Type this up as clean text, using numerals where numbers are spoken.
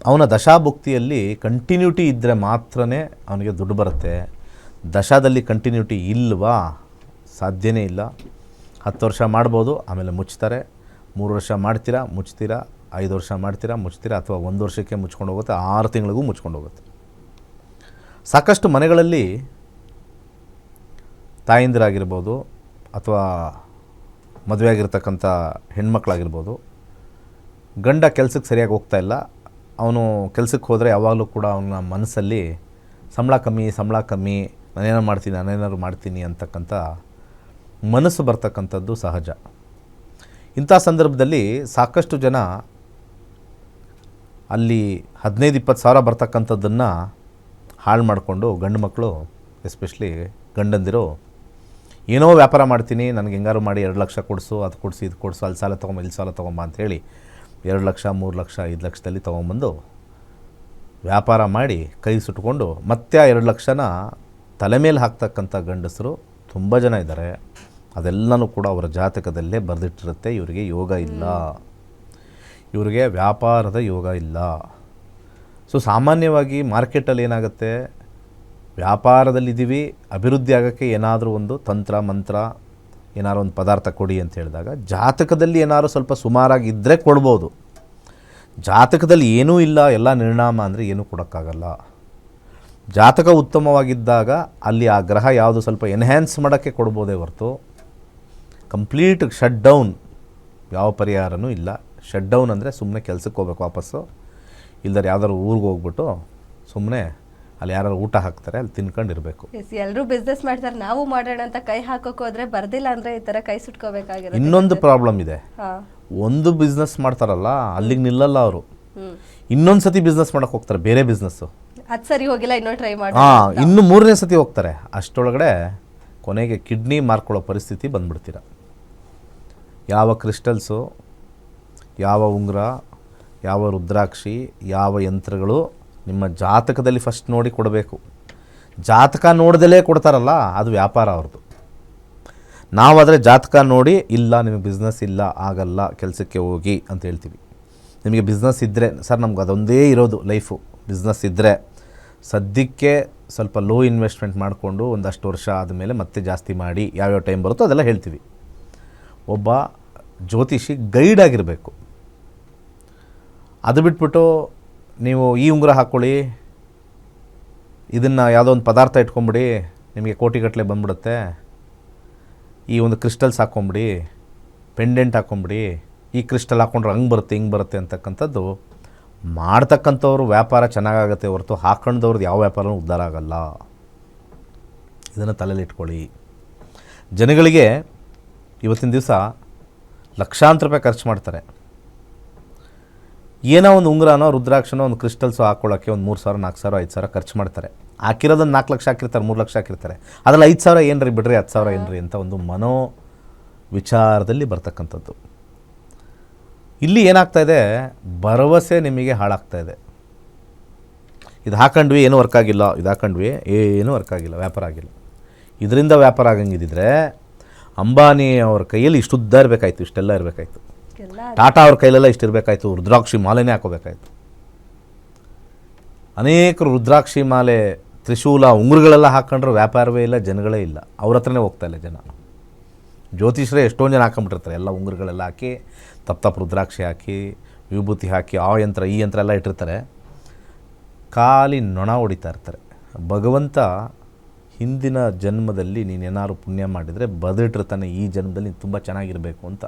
ಅವನ ದಶಾಭುಕ್ತಿಯಲ್ಲಿ ಕಂಟಿನ್ಯೂಟಿ ಇದ್ದರೆ ಮಾತ್ರ ಅವನಿಗೆ ದುಡ್ಡು ಬರುತ್ತೆ. ದಶಾದಲ್ಲಿ ಕಂಟಿನ್ಯೂಟಿ ಇಲ್ವಾ, ಸಾಧ್ಯನೇ ಇಲ್ಲ. 10 ವರ್ಷ ಮಾಡ್ಬೋದು, ಆಮೇಲೆ ಮುಚ್ತಾರೆ. 3 ವರ್ಷ ಮಾಡ್ತೀರಾ, ಮುಚ್ತೀರಾ. 5 ವರ್ಷ ಮಾಡ್ತೀರಾ, ಮುಚ್ತೀರಾ. ಅಥವಾ 1 ವರ್ಷಕ್ಕೆ ಮುಚ್ಕೊಂಡು ಹೋಗುತ್ತೆ, 6 ತಿಂಗಳಿಗೂ ಮುಚ್ಕೊಂಡು ಹೋಗುತ್ತೆ. ಸಾಕಷ್ಟು ಮನೆಗಳಲ್ಲಿ ತಾಯಂದಿರಾಗಿರ್ಬೋದು ಅಥವಾ ಮದುವೆ ಆಗಿರ್ತಕ್ಕಂಥ ಹೆಣ್ಮಕ್ಳಾಗಿರ್ಬೋದು, ಗಂಡ ಕೆಲಸಕ್ಕೆ ಸರಿಯಾಗಿ ಹೋಗ್ತಾ ಇಲ್ಲ. ಅವನು ಕೆಲಸಕ್ಕೆ ಹೋದರೆ ಯಾವಾಗಲೂ ಕೂಡ ಅವನ ಮನಸ್ಸಲ್ಲಿ ಸಂಬಳ ಕಮ್ಮಿ, ನಾನೇನಾದ್ರು ಮಾಡ್ತೀನಿ ಅಂತಕ್ಕಂಥ ಮನಸ್ಸು ಬರ್ತಕ್ಕಂಥದ್ದು ಸಹಜ. ಇಂಥ ಸಂದರ್ಭದಲ್ಲಿ ಸಾಕಷ್ಟು ಜನ ಅಲ್ಲಿ 15-20 ಸಾವಿರ ಬರ್ತಕ್ಕಂಥದ್ದನ್ನು ಹಾಳು ಮಾಡಿಕೊಂಡು ಗಂಡು ಮಕ್ಕಳು, ಎಸ್ಪೆಷಲಿ ಗಂಡಂದಿರು, ಏನೋ ವ್ಯಾಪಾರ ಮಾಡ್ತೀನಿ, ನನಗೆ ಹೆಂಗಾರು ಮಾಡಿ 2 ಲಕ್ಷ ಕೊಡಿಸು, ಅದು ಕೊಡಿಸಿ, ಇದು ಕೊಡಿಸು, ಅಲ್ಲಿ ಸಾಲ ತೊಗೊಂಬ, ಇಲ್ಲಿ ಸಾಲ ತೊಗೊಂಬ ಅಂಥೇಳಿ 2 ಲಕ್ಷ, 3 ಲಕ್ಷ, 5 ಲಕ್ಷದಲ್ಲಿ ತೊಗೊಂಬಂದು ವ್ಯಾಪಾರ ಮಾಡಿ ಕೈ ಸುಟ್ಕೊಂಡು ಮತ್ತೆ ಆ 2 ಲಕ್ಷನ ತಲೆ ಮೇಲೆ ಹಾಕ್ತಕ್ಕಂಥ ಗಂಡಸರು ತುಂಬ ಜನ ಇದ್ದಾರೆ. ಅದೆಲ್ಲನೂ ಕೂಡ ಅವರ ಜಾತಕದಲ್ಲೇ ಬರೆದಿಟ್ಟಿರುತ್ತೆ. ಇವರಿಗೆ ಯೋಗ ಇಲ್ಲ, ಇವರಿಗೆ ವ್ಯಾಪಾರದ ಯೋಗ ಇಲ್ಲ. ಸೊ ಸಾಮಾನ್ಯವಾಗಿ ಮಾರ್ಕೆಟಲ್ಲಿ ಏನಾಗುತ್ತೆ, ವ್ಯಾಪಾರದಲ್ಲಿದ್ದೀವಿ, ಅಭಿವೃದ್ಧಿ ಆಗೋಕ್ಕೆ ಏನಾದರೂ ಒಂದು ತಂತ್ರ ಮಂತ್ರ, ಏನಾದ್ರು ಒಂದು ಪದಾರ್ಥ ಕೊಡಿ ಅಂತ ಹೇಳಿದಾಗ ಜಾತಕದಲ್ಲಿ ಏನಾದ್ರು ಸ್ವಲ್ಪ ಸುಮಾರಾಗಿದ್ದರೆ ಕೊಡ್ಬೋದು. ಜಾತಕದಲ್ಲಿ ಏನೂ ಇಲ್ಲ, ಎಲ್ಲ ನಿರ್ಣಾಮ ಅಂದರೆ ಏನೂ ಕೊಡೋಕ್ಕಾಗಲ್ಲ. ಜಾತಕ ಉತ್ತಮವಾಗಿದ್ದಾಗ ಅಲ್ಲಿ ಆ ಗ್ರಹ ಯಾವುದು ಸ್ವಲ್ಪ ಎನ್ಹ್ಯಾನ್ಸ್ ಮಾಡೋಕ್ಕೆ ಕೊಡ್ಬೋದೇ ಹೊರತು ಕಂಪ್ಲೀಟ್ ಶಟ್ ಡೌನ್ ಯಾವ ಪರಿಹಾರನೂ ಇಲ್ಲ. ಶಟ್ ಡೌನ್ ಅಂದರೆ ಸುಮ್ಮನೆ ಕೆಲಸಕ್ಕೆ ಹೋಗ್ಬೇಕು ವಾಪಸ್ಸು, ಇಲ್ದರೆ ಯಾವ್ದಾದ್ರು ಊರಿಗೆ ಹೋಗ್ಬಿಟ್ಟು ಸುಮ್ಮನೆ ಅಲ್ಲಿ ಯಾರು ಊಟ ಹಾಕ್ತಾರೆ, ಅಲ್ಲಿ ತಿನ್ಕೊಂಡಿರಬೇಕು. ಎಲ್ಲರೂ ಬಿಸ್ನೆಸ್ ಮಾಡ್ತಾರೆ, ನಾವು ಮಾಡೋಣ ಅಂತ ಕೈ ಹಾಕೋಕೆ ಹೋದ್ರೆ ಬರ್ದಿಲ್ಲ ಅಂದರೆ ಈ ಥರ ಕೈ ಸುಟ್ಕೋಬೇಕಾಗಿರುತ್ತೆ. ಇನ್ನೊಂದು ಪ್ರಾಬ್ಲಮ್ ಇದೆ, ಒಂದು ಬಿಸ್ನೆಸ್ ಮಾಡ್ತಾರಲ್ಲ ಅಲ್ಲಿಗೆ ನಿಲ್ಲಲ್ಲ ಅವರು, ಇನ್ನೊಂದು ಸತಿ ಬಿಸ್ನೆಸ್ ಮಾಡೋಕ್ಕೆ ಹೋಗ್ತಾರೆ, ಬೇರೆ ಬಿಸ್ನೆಸ್ಸು, ಅದು ಸರಿ ಹೋಗಿಲ್ಲ ಇನ್ನೊಂದು ಟ್ರೈ ಮಾಡಿ, ಇನ್ನು 3ನೇ ಸತಿ ಹೋಗ್ತಾರೆ. ಅಷ್ಟರೊಳಗಡೆ ಕೊನೆಗೆ ಕಿಡ್ನಿ ಮಾರ್ಕೊಳ್ಳೋ ಪರಿಸ್ಥಿತಿ ಬಂದ್ಬಿಡ್ತೀರ. ಯಾವ ಕ್ರಿಸ್ಟಲ್ಸು, ಯಾವ ಉಂಗುರ, ಯಾವ ರುದ್ರಾಕ್ಷಿ, ಯಾವ ಯಂತ್ರಗಳು ನಿಮ್ಮ ಜಾತಕದಲ್ಲಿ ಫಸ್ಟ್ ನೋಡಿ ಕೊಡಬೇಕು. ಜಾತಕ ನೋಡ್ದಲೇ ಕೊಡ್ತಾರಲ್ಲ ಅದು ವ್ಯಾಪಾರ ಅವ್ರದ್ದು. ನಾವಾದರೆ ಜಾತಕ ನೋಡಿ, ಇಲ್ಲ ನಿಮಗೆ ಬಿಸ್ನೆಸ್ ಇಲ್ಲ, ಆಗಲ್ಲ, ಕೆಲಸಕ್ಕೆ ಹೋಗಿ ಅಂತ ಹೇಳ್ತೀವಿ. ನಿಮಗೆ ಬಿಸ್ನೆಸ್ ಇದ್ದರೆ, ಸರ್ ನಮ್ಗೆ ಅದೊಂದೇ ಇರೋದು ಲೈಫು, ಬಿಸ್ನೆಸ್ ಇದ್ದರೆ ಸದ್ಯಕ್ಕೆ ಸ್ವಲ್ಪ ಲೋ ಇನ್ವೆಸ್ಟ್ಮೆಂಟ್ ಮಾಡಿಕೊಂಡು ಒಂದಷ್ಟು ವರ್ಷ ಆದಮೇಲೆ ಮತ್ತೆ ಜಾಸ್ತಿ ಮಾಡಿ, ಯಾವ್ಯಾವ ಟೈಮ್ ಬರುತ್ತೋ ಅದೆಲ್ಲ ಹೇಳ್ತೀವಿ. ಒಬ್ಬ ಜ್ಯೋತಿಷಿ ಗೈಡ್ ಆಗಿರಬೇಕು. ಅದು ಬಿಟ್ಬಿಟ್ಟು ನೀವು ಈ ಉಂಗುರ ಹಾಕ್ಕೊಳ್ಳಿ, ಇದನ್ನು ಯಾವುದೋ ಒಂದು ಪದಾರ್ಥ ಇಟ್ಕೊಂಬಿಡಿ, ನಿಮಗೆ ಕೋಟಿಗಟ್ಟಲೆ ಬಂದ್ಬಿಡುತ್ತೆ, ಈ ಒಂದು ಕ್ರಿಸ್ಟಲ್ಸ್ ಹಾಕ್ಕೊಂಬಿಡಿ, ಪೆಂಡೆಂಟ್ ಹಾಕ್ಕೊಂಬಿಡಿ, ಈ ಕ್ರಿಸ್ಟಲ್ ಹಾಕ್ಕೊಂಡ್ರೆ ಹಂಗೆ ಬರುತ್ತೆ ಹಿಂಗೆ ಬರುತ್ತೆ ಅಂತಕ್ಕಂಥದ್ದು ಮಾಡ್ತಕ್ಕಂಥವ್ರು ವ್ಯಾಪಾರ ಚೆನ್ನಾಗಾಗತ್ತೆ ಹೊರತು ಹಾಕೊಂಡವ್ರದ್ದು ಯಾವ ವ್ಯಾಪಾರನೂ ಉದ್ಧಾರ ಆಗಲ್ಲ. ಇದನ್ನು ತಲೆಯಲ್ಲಿ ಇಟ್ಕೊಳ್ಳಿ. ಜನಗಳಿಗೆ ಇವತ್ತಿನ ದಿವಸ ಲಕ್ಷಾಂತರ ರೂಪಾಯಿ ಖರ್ಚು ಮಾಡ್ತಾರೆ. ಏನೋ ಒಂದು ಉಂಗುರನೋ ರುದ್ರಾಕ್ಷನೋ ಒಂದು ಕ್ರಿಸ್ಟಲ್ಸೋ ಹಾಕ್ಕೊಳ್ಳೋಕ್ಕೆ ಒಂದು 3,000, 4,000, 5,000 ಖರ್ಚು ಮಾಡ್ತಾರೆ. ಹಾಕಿರೋದನ್ನು 4 ಲಕ್ಷ ಹಾಕಿರ್ತಾರೆ, 3 ಲಕ್ಷ ಹಾಕಿರ್ತಾರೆ. ಅದರಲ್ಲಿ 5,000 ಏನ್ರಿ ಬಿಡ್ರಿ, 10,000 ಏನ್ರಿ ಅಂತ ಒಂದು ಮನೋ ವಿಚಾರದಲ್ಲಿ ಬರ್ತಕ್ಕಂಥದ್ದು. ಇಲ್ಲಿ ಏನಾಗ್ತಾಯಿದೆ, ಭರವಸೆ ನಿಮಗೆ ಹಾಳಾಗ್ತಾಯಿದೆ. ಇದು ಹಾಕೊಂಡ್ವಿ ಏನೂ ವರ್ಕ್ ಆಗಿಲ್ಲ, ಇದು ಹಾಕೊಂಡ್ವಿ ಏನೂ ವರ್ಕ್ ಆಗಿಲ್ಲ, ವ್ಯಾಪಾರ ಆಗಿಲ್ಲ. ಇದರಿಂದ ವ್ಯಾಪಾರ ಆಗಂಗಿದ್ದರೆ ಅಂಬಾನಿ ಅವ್ರ ಕೈಯಲ್ಲಿ ಇಷ್ಟುದ್ದ ಇರಬೇಕಾಯ್ತು, ಇಷ್ಟೆಲ್ಲ ಇರಬೇಕಾಯ್ತು. ಟಾಟಾ ಅವ್ರ ಕೈಲೆಲ್ಲ ಇಷ್ಟು ಇರಬೇಕಾಯ್ತು, ರುದ್ರಾಕ್ಷಿ ಮಾಲೆನೇ ಹಾಕೋಬೇಕಾಯ್ತು. ಅನೇಕರು ರುದ್ರಾಕ್ಷಿ ಮಾಲೆ, ತ್ರಿಶೂಲ, ಉಂಗುರುಗಳೆಲ್ಲ ಹಾಕೊಂಡ್ರೆ ವ್ಯಾಪಾರವೇ ಇಲ್ಲ, ಜನಗಳೇ ಇಲ್ಲ, ಅವ್ರ ಹತ್ರನೇ ಹೋಗ್ತಾ ಇಲ್ಲ ಜನ. ಜ್ಯೋತಿಷರೇ ಎಷ್ಟೊಂದು ಜನ ಹಾಕೊಂಡ್ಬಿಟ್ಟಿರ್ತಾರೆ, ಎಲ್ಲ ಉಂಗುರುಗಳೆಲ್ಲ ಹಾಕಿ, ತಪ್ಪು ರುದ್ರಾಕ್ಷಿ ಹಾಕಿ, ವಿಭೂತಿ ಹಾಕಿ, ಆ ಯಂತ್ರ ಈ ಯಂತ್ರ ಎಲ್ಲ ಇಟ್ಟಿರ್ತಾರೆ, ಖಾಲಿ ನೊಣ ಹೊಡಿತಾ ಇರ್ತಾರೆ. ಭಗವಂತ ಹಿಂದಿನ ಜನ್ಮದಲ್ಲಿ ನೀನೇನಾದ್ರು ಪುಣ್ಯ ಮಾಡಿದರೆ ಬದಿಟ್ಟಿರ್ತಾನೆ, ಈ ಜನ್ಮದಲ್ಲಿ ನೀನು ತುಂಬ ಚೆನ್ನಾಗಿರಬೇಕು ಅಂತ.